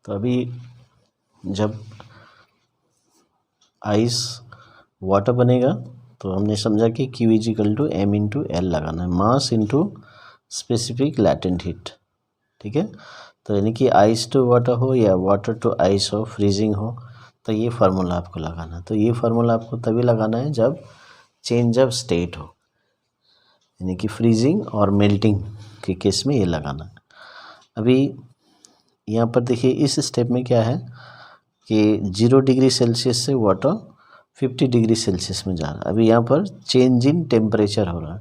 तो अभी जब आइस वाटर बनेगा तो हमने समझा कि Q is equal to M into L लगाना है, mass into specific latent heat. ठीक है, तो यानी कि आइस टू वाटर हो या वाटर टू आइस हो, फ्रीजिंग हो, तो ये फार्मूला आपको लगाना। तो ये फार्मूला आपको तभी लगाना है जब चेंज ऑफ स्टेट हो, यानी कि फ्रीजिंग और मेल्टिंग के केस में ये लगाना है। अभी यहाँ पर देखिए इस स्टेप में क्या है कि 0 डिग्री सेल्सियस से वाटर 50 डिग्री सेल्सियस में जा रहा है। अभी यहाँ पर चेंज इन टेम्परेचर हो रहा है,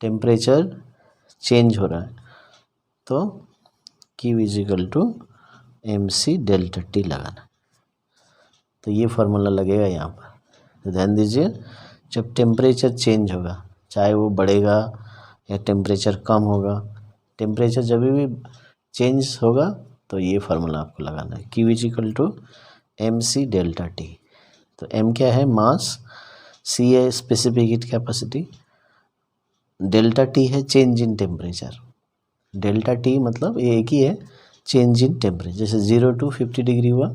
टेम्परेचर चेंज हो रहा है, तो Q is equal to MC delta T लगाना। तो ये फार्मूला लगेगा यहाँ पर। तो ध्यान दीजिए, जब टेम्परेचर चेंज होगा, चाहे वो बढ़ेगा या टेम्परेचर कम होगा, टेम्परेचर जब भी चेंज होगा तो ये फार्मूला आपको लगाना है, Q is equal to MC delta T। तो M क्या है, मास, C है specific heat capacity, delta T है change in temperature. Delta T मतलब ये एक ही है, चेंज इन टेम्परेचर। जैसे 0 टू 50 डिग्री हुआ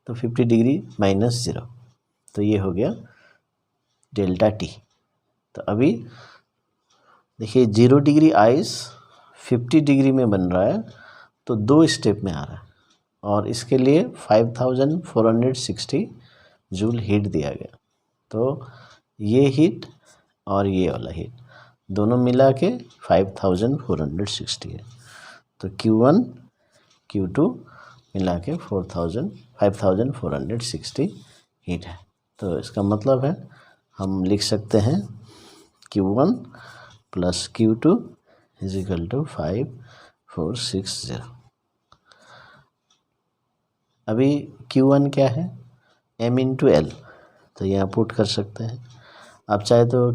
तो 50 डिग्री माइनस 0, तो ये हो गया डेल्टा T। तो अभी देखिए 0 डिग्री आइस 50 डिग्री में बन रहा है, तो 2 स्टेप में आ रहा है, और इसके लिए 5460 जूल हीट दिया गया। तो ये हीट और ये वाला हीट दोनों मिला के 5460 है। तो Q1 Q2 मिला के 5460 हीट है। तो इसका मतलब है हम लिख सकते हैं Q1 plus Q2 is equal to 5460। अभी Q1 क्या है, M इंटू एल, तो यहाँ पुट कर सकते हैं। आप चाहे तो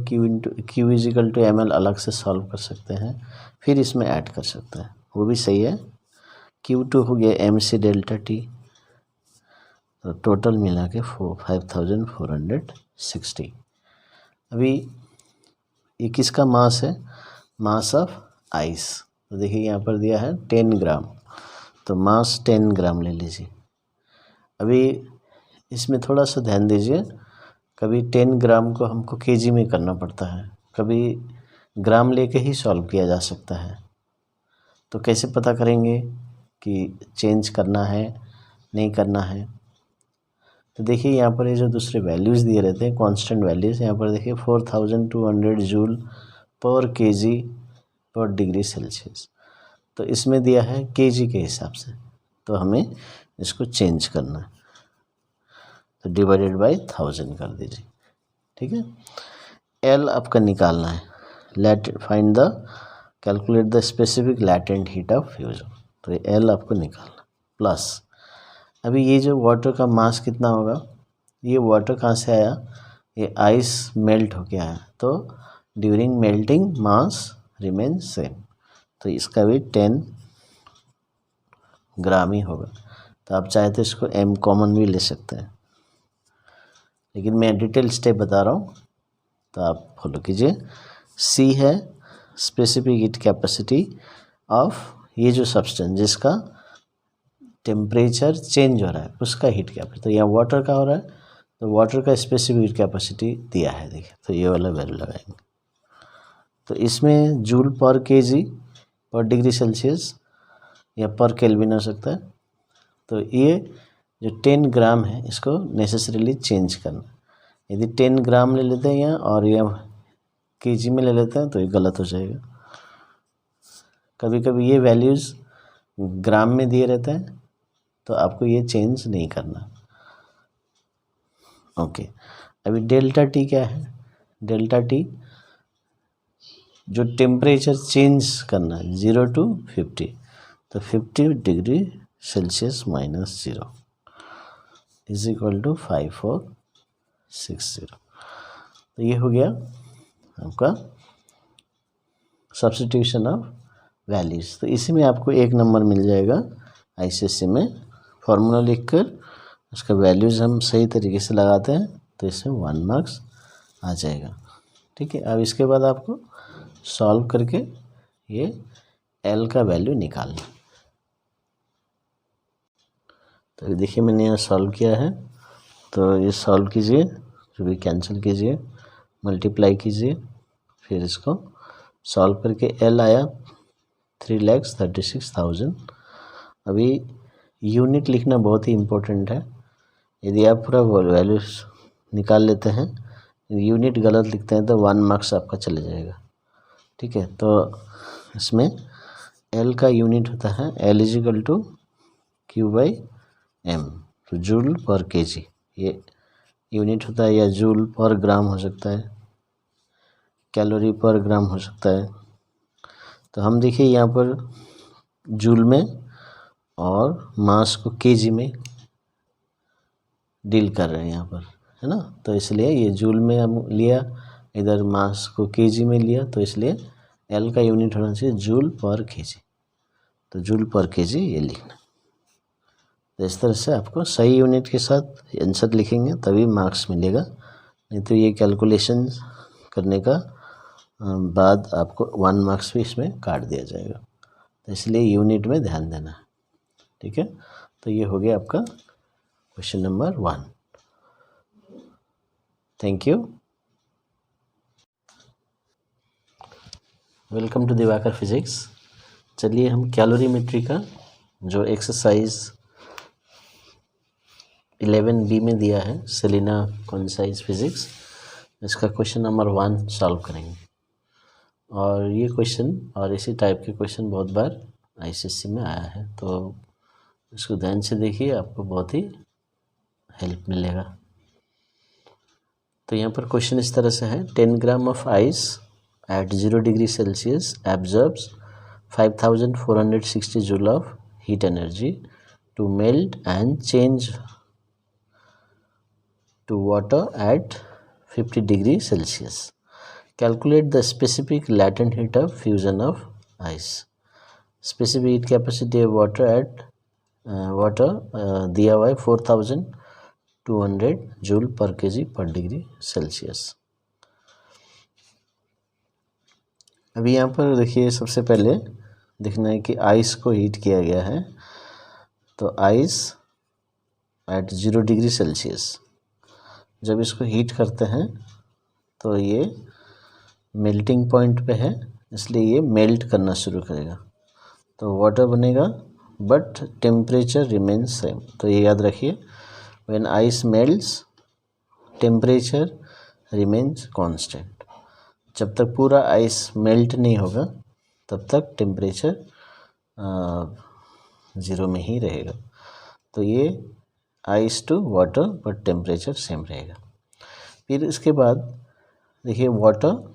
Q is equal to M L अलग से सॉल्व कर सकते हैं, फिर इसमें ऐड कर सकते हैं, वो भी सही है। Q2 हो गया MC डेल्टा T, तो टोटल मिला के 5460। अभी ये किसका मास है, मास ऑफ आइस। तो देखिए यहाँ पर दिया है 10 ग्राम, तो मास 10 ग्राम ले लीजिए। अभी इसमें थोड़ा सा ध्यान दीजिए, कभी 10 ग्राम को हमको केजी में करना पड़ता है, कभी ग्राम लेके ही सॉल्व किया जा सकता है। तो कैसे पता करेंगे कि चेंज करना है नहीं करना है? तो देखिए यहाँ पर ये जो दूसरे वैल्यूज़ दिए रहते हैं कांस्टेंट वैल्यूज़, यहाँ पर देखिए 4200 जूल पर केजी पर डिग्री सेल्सियस, तो इसमें दिया है केजी के हिसाब से, तो हमें इसको चेंज करना है, तो डिवाइडेड बाय 1000 कर दीजिए। ठीक है, एल आपका निकालना है, find the calculate the specific latent heat of fusion, तो एल आपको निकालना प्लस। अभी ये जो वाटर का मास कितना होगा, ये वाटर कहाँ से आया, ये आइस मेल्ट होके आया, तो ड्यूरिंग मेल्टिंग मास रिमेन सेम, तो इसका भी 10 ग्राम ही होगा। तो आप चाहे तो इसको M कॉमन भी ले सकते हैं, लेकिन मैं डिटेल स्टेप बता रहा हूँ, तो आप फॉलो कीजिए। C है स्पेसिफिक हीट कैपेसिटी ऑफ ये जो सब्सटेंस जिसका टेम्परेचर चेंज हो रहा है उसका हीट कैपेसिटी, तो यहाँ वाटर का हो रहा है, तो वाटर का स्पेसिफिक हीट कैपेसिटी दिया है, देखिए, तो ये वाला वैल्यू लगाएंगे। तो इसमें जूल पर केजी पर डिग्री सेल्सियस या पर केल्विन हो सकता है। तो ये जो 10 ग्राम है इसको नेसेसरीली चेंज करना, यदि 10 ग्राम ले लेते हैं यहाँ और ये केजी में ले लेते हैं तो ये गलत हो जाएगा। कभी कभी ये वैल्यूज़ ग्राम में दिए रहते हैं, तो आपको ये चेंज नहीं करना। ओके, अभी डेल्टा T क्या है, डेल्टा T जो टेम्परेचर चेंज करना है 0 टू 50, तो 50 degree Celsius minus 0 is equal to 5460। तो ये हो गया आपका सब्स्टिट्यूशन ऑफ वैल्यूज़। तो इसी में आपको 1 नंबर मिल जाएगा ICSE में। फार्मूला लिखकर उसका वैल्यूज़ हम सही तरीके से लगाते हैं तो इसमें 1 मार्क्स आ जाएगा। ठीक है, अब इसके बाद आपको सॉल्व करके ये L का वैल्यू निकालना। तो अभी देखिए मैंने यहाँ सॉल्व किया है, तो ये सॉल्व कीजिए, जो भी कैंसिल कीजिए, मल्टीप्लाई कीजिए, फिर इसको सॉल्व करके एल आया 3,36,000। अभी यूनिट लिखना बहुत ही इम्पोर्टेंट है। यदि आप पूरा वैल्यू निकाल लेते हैं, यूनिट गलत लिखते हैं तो 1 मार्क्स आपका चले जाएगा। ठीक है, तो इसमें एल का यूनिट होता है L is equal to Q by M, तो जूल पर केजी ये यूनिट होता है, या जूल पर ग्राम हो सकता है, कैलोरी पर ग्राम हो सकता है। तो हम देखिए यहाँ पर जूल में और मास को केजी में डील कर रहे हैं यहाँ पर, है ना। तो इसलिए ये जूल में हम लिया, इधर मास को केजी में लिया, तो इसलिए एल का यूनिट होना चाहिए जूल पर केजी। तो जूल पर केजी ये लिखना। तो इस तरह से आपको सही यूनिट के साथ आंसर लिखेंगे तभी मार्क्स मिलेगा, नहीं तो ये कैलकुलेशन करने का बाद आपको 1 मार्क्स भी इसमें काट दिया जाएगा। तो इसलिए यूनिट में ध्यान देना है। ठीक है, तो ये हो गया आपका question number 1। Thank you. Welcome to Diwakar physics. चलिए हम कैलोरीमेट्री का जो एक्सरसाइज 11B में दिया है, सेलिना कॉन्साइज फिजिक्स, इसका क्वेश्चन नंबर 1 सॉल्व करेंगे। और ये क्वेश्चन और इसी टाइप के क्वेश्चन बहुत बार आईसीएससी में आया है, तो इसको ध्यान से देखिए, आपको बहुत ही हेल्प मिलेगा। तो यहाँ पर क्वेश्चन इस तरह से है, 10 gram of ice at 0 degree Celsius absorbs 5460 joule of heat energy to melt and change to water at 50 degree Celsius. Calculate the specific latent heat of fusion of ice. Specific heat capacity of water at दिया हुआ है 4200 joule पर KG पर degree Celsius. अभी यहाँ पर देखिए, सबसे पहले देखना है कि आइस को हीट किया गया है। तो आइस एट 0 डिग्री सेल्सियस, जब इसको हीट करते हैं तो ये मेल्टिंग पॉइंट पे है, इसलिए ये मेल्ट करना शुरू करेगा, तो वाटर बनेगा, बट टेम्परेचर रिमेन्स सेम। तो ये याद रखिए, when ice melts temperature remains constant. जब तक पूरा आइस मेल्ट नहीं होगा तब तक टेम्परेचर 0 में ही रहेगा। तो ये ice to water but temperature same रहेगा। फिर इसके बाद देखिए, water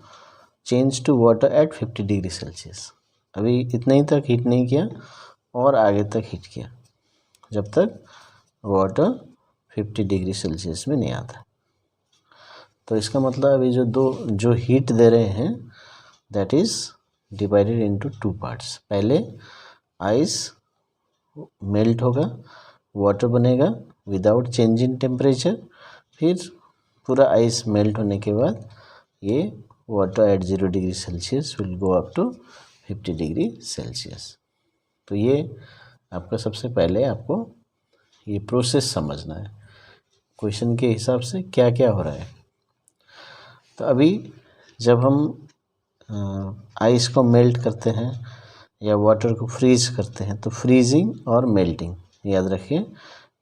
change to water at 50 degree Celsius. अभी इतना ही तक हीट नहीं किया और आगे तक हीट किया, जब तक वाटर 50 डिग्री सेल्सियस में नहीं आता। तो इसका मतलब अभी जो हीट दे रहे हैं that is divided into 2 parts. पहले आइस मेल्ट होगा, वाटर बनेगा विदाउट चेंज इन टेम्परेचर, फिर पूरा आइस मेल्ट होने के बाद ये water at 0 degree Celsius will go up to 50 degree Celsius. तो ये आपका सबसे पहले आपको ये प्रोसेस समझना है, क्वेश्चन के हिसाब से क्या क्या हो रहा है। तो अभी जब हम आइस को मेल्ट करते हैं या वाटर को फ्रीज करते हैं, तो फ्रीजिंग और मेल्टिंग याद रखिए,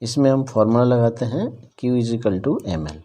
इसमें हम फॉर्मूला लगाते हैं Q = ml।